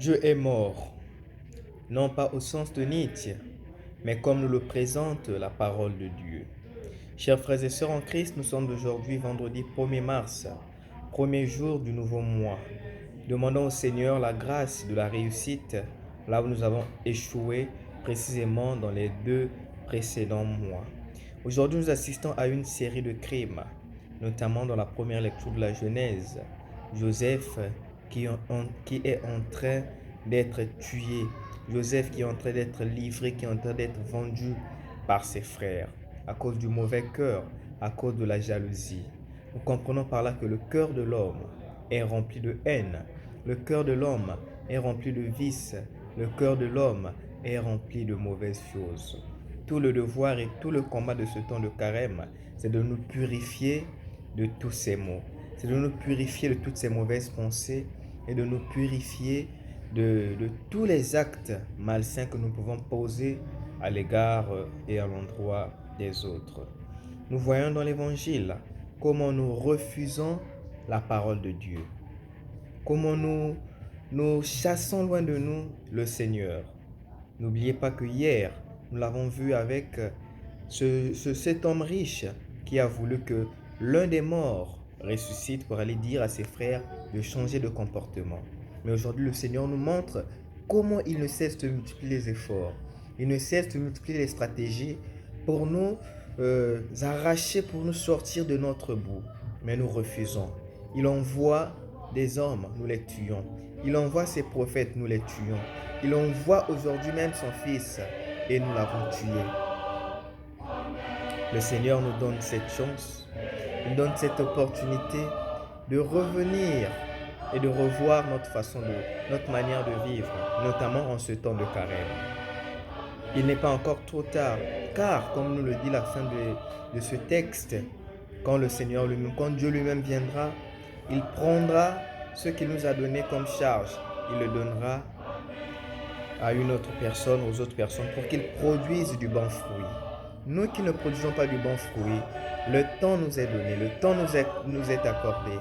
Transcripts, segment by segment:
Dieu est mort, non pas au sens de Nietzsche, mais comme nous le présente la parole de Dieu. Chers frères et sœurs en Christ, nous sommes aujourd'hui vendredi 1er mars, premier jour du nouveau mois. Demandons au Seigneur la grâce de la réussite là où nous avons échoué précisément dans les 2 précédents mois. Aujourd'hui, nous assistons à une série de crimes, notamment dans la première lecture de la Genèse. Joseph qui est en train d'être tué. Joseph qui est en train d'être livré, qui est en train d'être vendu par ses frères à cause du mauvais cœur, à cause de la jalousie. Nous comprenons par là que le cœur de l'homme est rempli de haine. Le cœur de l'homme est rempli de vices. Le cœur de l'homme est rempli de mauvaises choses. Tout le devoir et tout le combat de ce temps de carême, c'est de nous purifier de tous ces maux. C'est de nous purifier de toutes ces mauvaises pensées et de nous purifier de tous les actes malsains que nous pouvons poser à l'égard et à l'endroit des autres. Nous voyons dans l'Évangile comment nous refusons la parole de Dieu. Comment nous chassons loin de nous le Seigneur. N'oubliez pas que hier, nous l'avons vu avec cet homme riche qui a voulu que l'un des morts ressuscite pour aller dire à ses frères de changer de comportement. Mais aujourd'hui, le Seigneur nous montre comment il ne cesse de multiplier les efforts. Il ne cesse de multiplier les stratégies pour nous arracher, pour nous sortir de notre bout. Mais nous refusons. Il envoie des hommes, nous les tuons. Il envoie ses prophètes, nous les tuons. Il envoie aujourd'hui même son Fils et nous l'avons tué. Le Seigneur nous donne cette chance, nous donne cette opportunité de revenir et de revoir notre manière de vivre, notamment en ce temps de carême. Il n'est pas encore trop tard, car comme nous le dit la fin de ce texte, quand le Seigneur lui-même, quand Dieu lui-même viendra, il prendra ce qu'il nous a donné comme charge, il le donnera à une autre personne, aux autres personnes, pour qu'ils produisent du bon fruit. Nous qui ne produisons pas du bon fruit, le temps nous est donné, le temps nous est accordé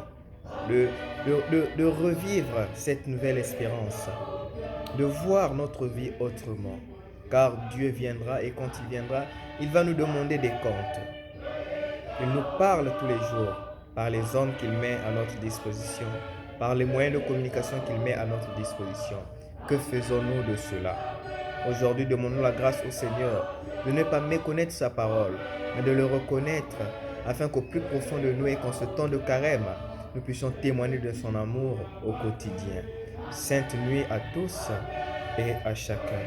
de revivre cette nouvelle espérance, de voir notre vie autrement. Car Dieu viendra et quand il viendra, il va nous demander des comptes. Il nous parle tous les jours par les hommes qu'il met à notre disposition, par les moyens de communication qu'il met à notre disposition. Que faisons-nous de cela? Aujourd'hui, demandons la grâce au Seigneur de ne pas méconnaître sa parole, mais de le reconnaître afin qu'au plus profond de nous et qu'en ce temps de carême, nous puissions témoigner de son amour au quotidien. Sainte nuit à tous et à chacun.